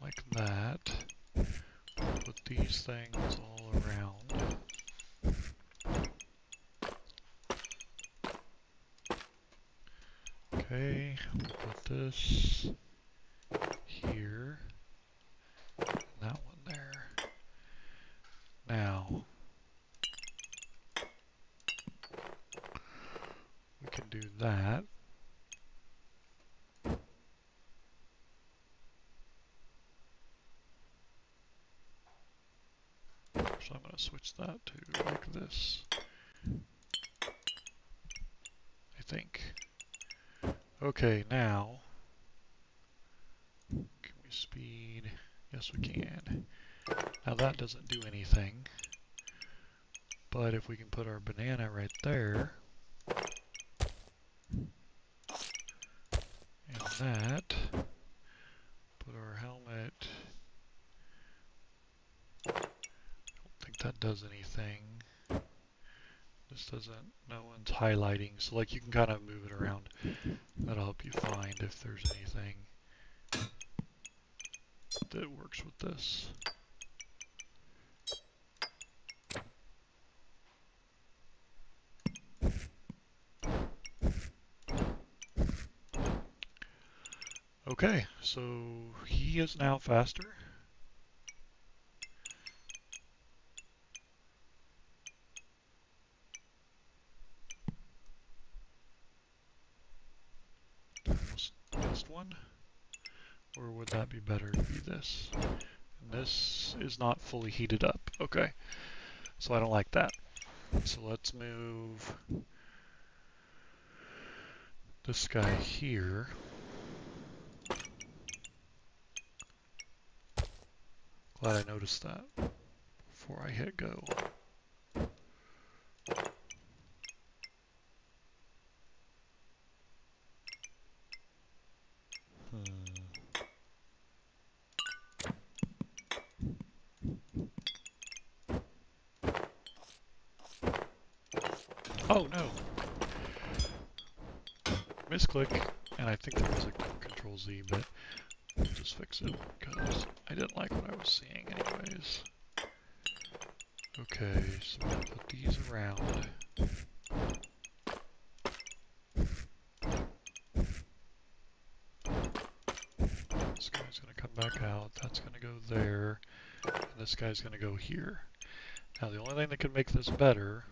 Like that. Put these things all around. Okay, we'll put this here, and that one there. Now, we can do that. So I'm going to switch that to like this, I think. Okay, now, can we speed? Yes, we can. Now that doesn't do anything, but if we can put our banana right there, and that, put our helmet, I don't think that does anything. This doesn't, no one's highlighting, so like you can kind of move it around. That'll help you find if there's anything that works with this. Okay, so he is now faster. Best one? Or would that be better to be this? And this is not fully heated up. Okay, so I don't like that. So let's move this guy here. Glad I noticed that before I hit go. Oh no! Misclick, and I think there was a Control Z, but I'll just fix it because I didn't like what I was seeing anyways. Okay, so I'm gonna put these around. This guy's gonna come back out, that's gonna go there, and this guy's gonna go here. Now the only thing that could make this better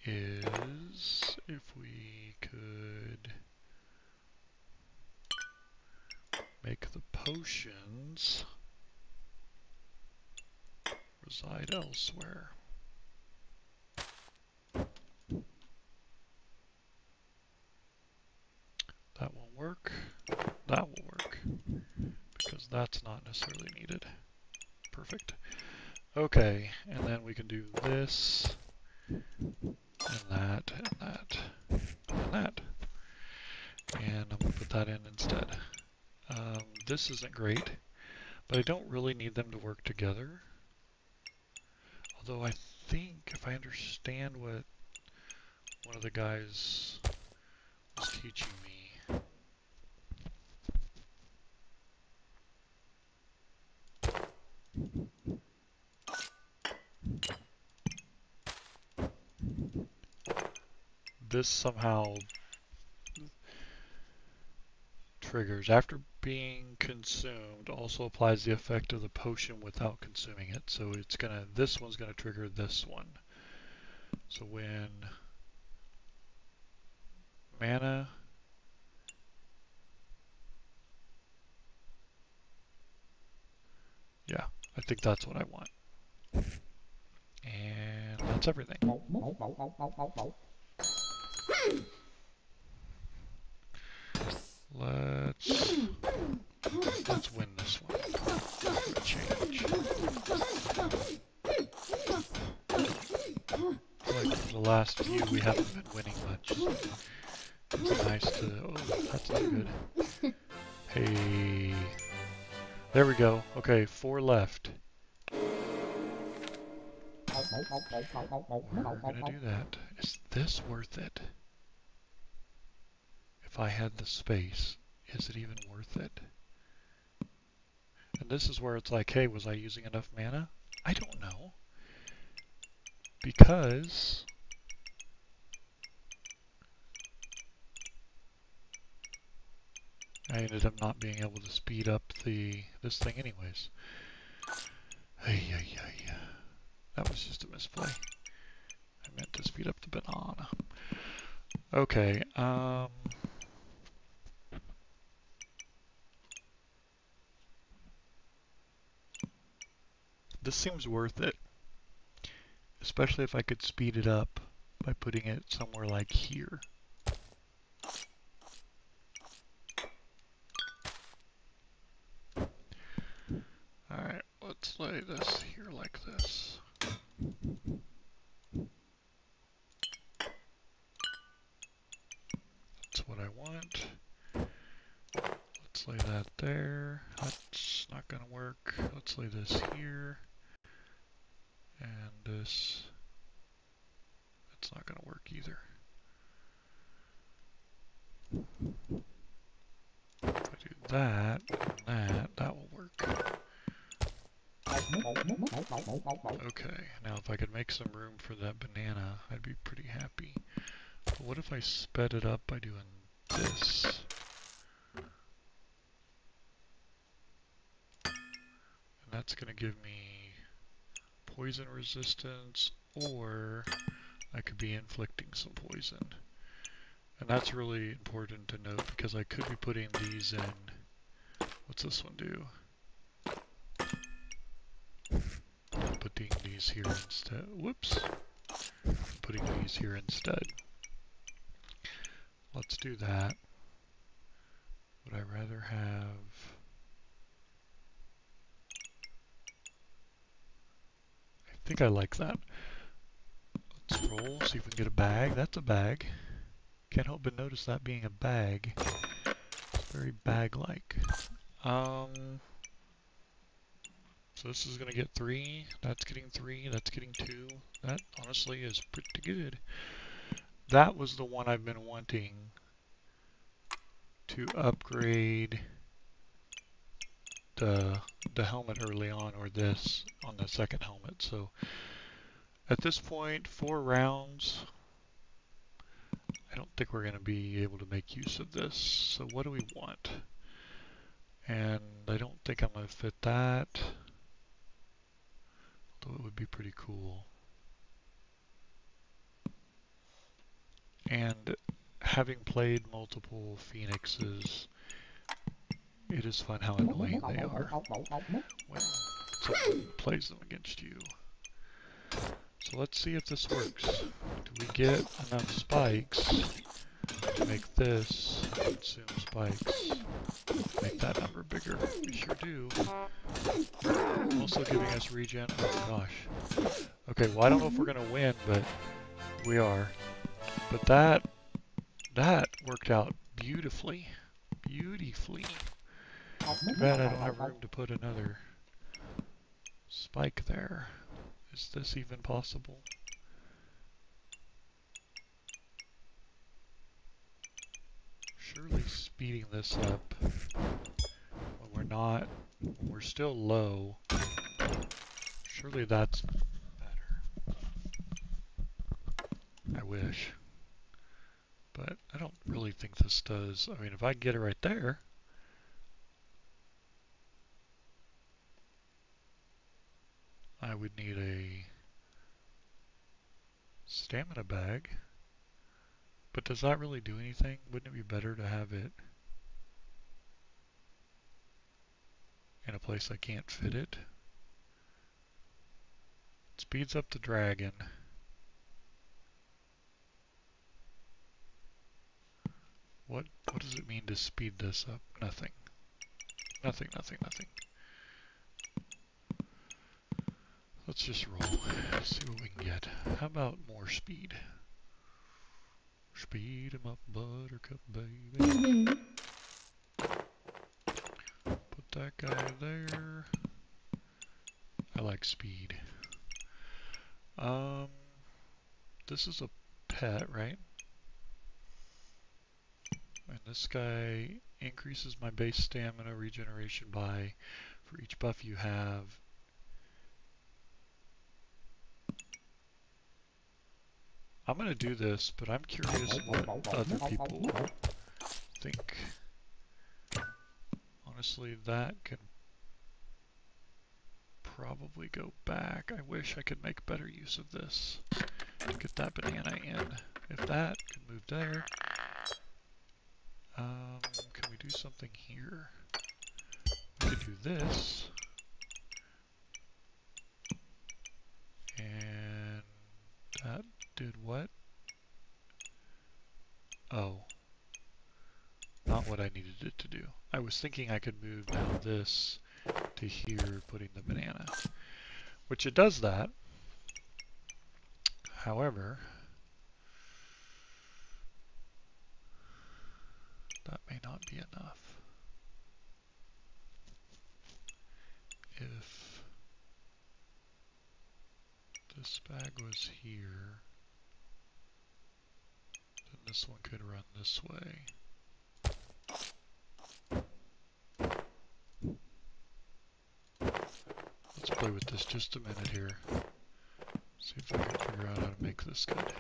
is if we could make the potions reside elsewhere. That won't work. That will work. Because that's not necessarily needed. Perfect. Okay, and then we can do this, and that, and that, and that. And I'm going to put that in instead. This isn't great, but I don't really need them to work together. Although I think if I understand what one of the guys was teaching me, this somehow triggers after being consumed, also applies the effect of the potion without consuming it. So it's gonna, this one's gonna trigger this one. So when mana I think that's what I want. And that's everything. Let's win this one. Change. Like the last few, we haven't been winning much. So it's nice to. Oh, that's not good. Hey, there we go. Okay, 4 left. We're gonna do that. Is this worth it? If I had the space, is it even worth it? And this is where it's like, hey, was I using enough mana? I don't know. Because I ended up not being able to speed up this thing anyways. Hey. That was just a misplay. I meant to speed up the banana. Okay, this seems worth it. Especially if I could speed it up by putting it somewhere like here. Alright, let's lay this here like this. That's what I want. Let's lay that there. That's not going to work. Let's lay this here. And this. That's not going to work either. If I do that and that will work. Okay, now if I could make some room for that banana, I'd be pretty happy. But what if I sped it up by doing this? And that's going to give me poison resistance, or I could be inflicting some poison. And that's really important to note because I could be putting these in. What's this one do? I'm putting these here instead. Whoops. I'm putting these here instead. Let's do that. Would I rather have... I think I like that. Let's roll, see if we can get a bag. That's a bag. Can't help but notice that being a bag. It's very bag-like. So this is going to get 3, that's getting 3, that's getting 2. That honestly is pretty good. That was the one I've been wanting to upgrade the helmet early on, or this on the second helmet. So at this point, 4 rounds, I don't think we're going to be able to make use of this. So what do we want? And I don't think I'm going to fit that. Though it would be pretty cool. And having played multiple Phoenixes, it is fun how annoying they are when someone plays them against you. So let's see if this works. Do we get enough spikes to make this consume spikes? Make that number bigger. We sure do. Also giving us regen. Oh gosh. Okay, well I don't know if we're gonna win, but we are. But that worked out beautifully. Beautifully. Too bad I don't have room to put another spike there. Is this even possible? Surely speeding this up when we're still low, surely that's better. I wish. But I don't really think this does. I mean, if I get it right there, I would need a stamina bag. But does that really do anything? Wouldn't it be better to have it in a place I can't fit it? speeds up the dragon. What does it mean to speed this up? Nothing. Nothing, nothing, nothing. Let's just roll. See what we can get. How about more speed? Speed 'em up, buttercup baby. Put that guy there. I like speed. This is a pet, right? And this guy increases my base stamina regeneration by, for each buff you have. I'm going to do this, but I'm curious what other people think. Honestly, that can probably go back. I wish I could make better use of this. Get that banana in. If that can move there. Can we do something here? We could do this. And that did what? Oh. Not what I needed it to do. I was thinking I could move now this to here, putting the banana. Which it does that. However, that may not be enough. If this bag was here, then this one could run this way. Let's play with this just a minute here. See if I can figure out how to make this good.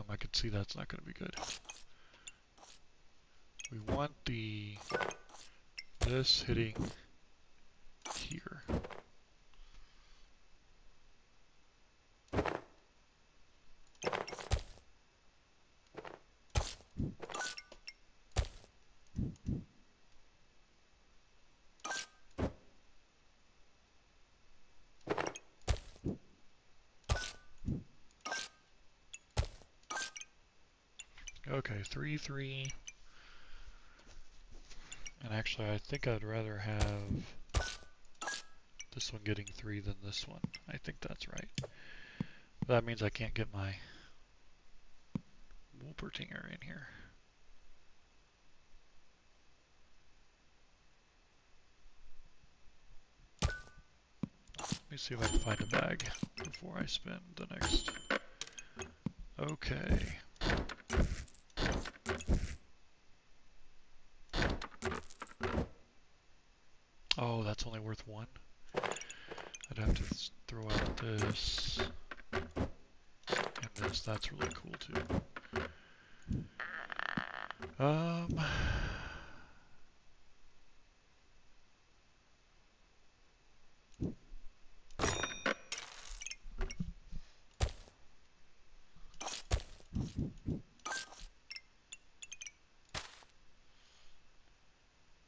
I can see that's not going to be good. We want this hitting here. Okay, 3, 3. And actually, I think I'd rather have this one getting 3 than this one. I think that's right. That means I can't get my Wolpertinger in here. Let me see if I can find a bag before I spend the next. Okay. Oh, that's only worth 1? I'd have to throw out this and this. That's really cool too.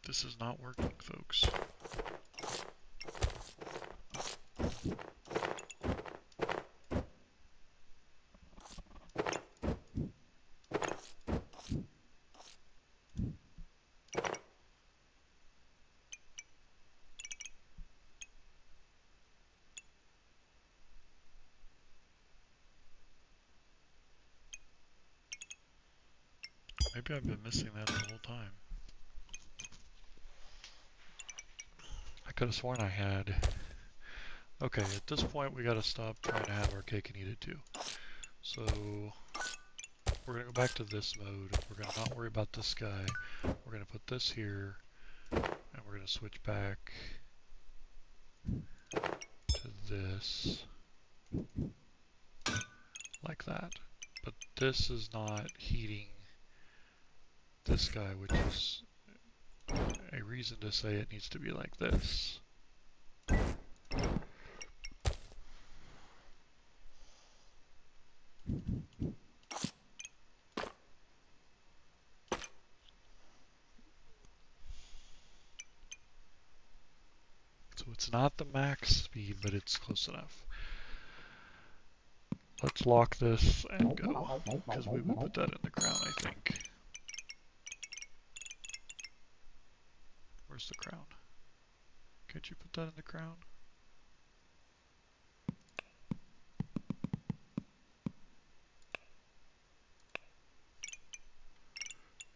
This is not working, folks. Maybe I've been missing that the whole time. I could have sworn I had. Okay, at this point we gotta stop trying to have our cake and eat it too. So we're gonna go back to this mode. We're gonna not worry about this guy. We're gonna put this here, and we're gonna switch back to this, like that. But this is not heating this guy, which is a reason to say it needs to be like this. So So it's not the max speed, but it's close enough. Let's lock this and go, because we would put that in the crown, I think. Where's the crown? Can't you put that in the crown?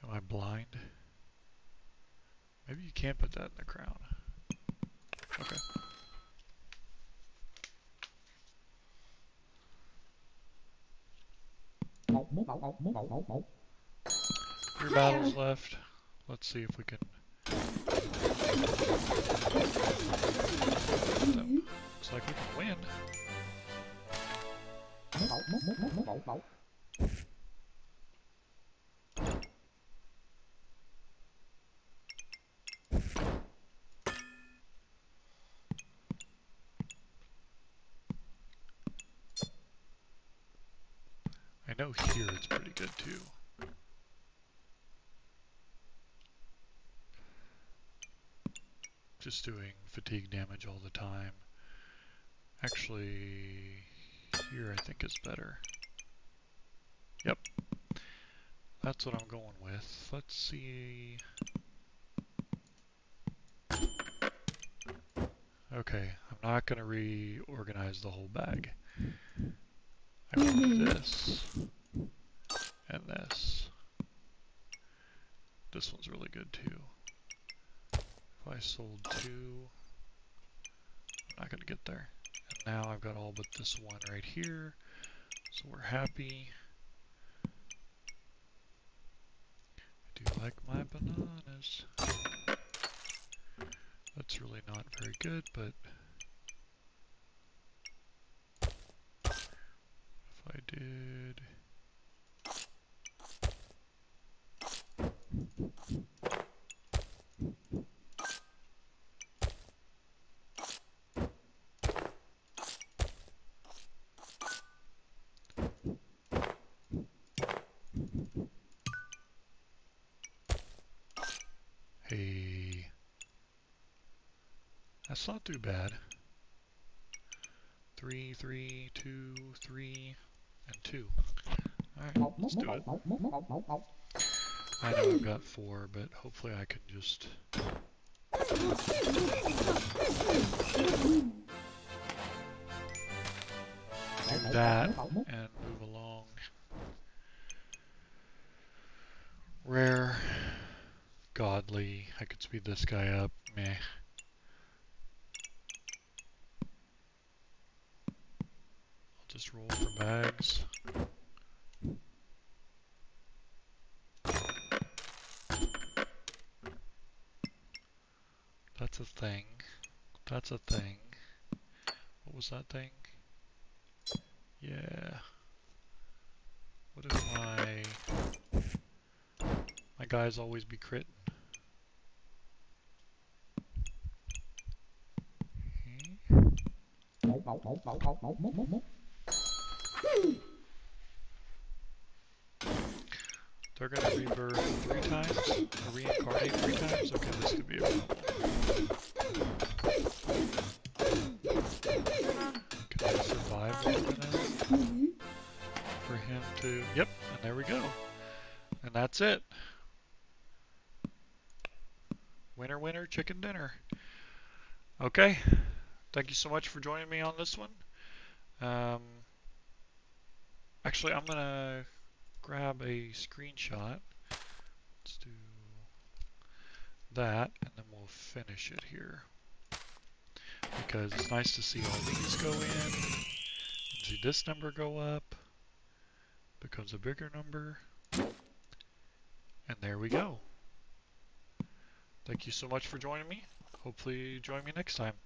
Am I blind? Maybe you can't put that in the crown. Okay. 3 battles left. Let's see if we can. Looks like we can win. I know here it's pretty good too. Just doing fatigue damage all the time. Actually, here I think is better. Yep. That's what I'm going with. Let's see. Okay, I'm not going to reorganize the whole bag. I want this and this. This one's really good too. If I sold 2, I'm not going to get there. And now I've got all but this one right here, so we're happy. I do like my bananas. That's really not very good, but if I did... Hey, that's not too bad. 3, 3, 2, 3, and 2. Alright, let's do it. I know I've got 4, but hopefully I can just... do that and move along. Rare, godly, I could speed this guy up, meh. I'll just roll for bags. That's a thing. That's a thing. What was that thing? Yeah. What if my guys always be critting? They're gonna rebirth 3 times? Or reincarnate 3 times? Okay, this could be a problem. Can I survive long enough for him to... Yep, and there we go. And that's it. Winner, winner, chicken dinner. Okay. Thank you so much for joining me on this one. Actually, I'm going to grab a screenshot. Let's do that, and then we'll finish it here. Because it's nice to see all these go in, and see this number go up, becomes a bigger number, and there we go. Thank you so much for joining me. Hopefully you join me next time.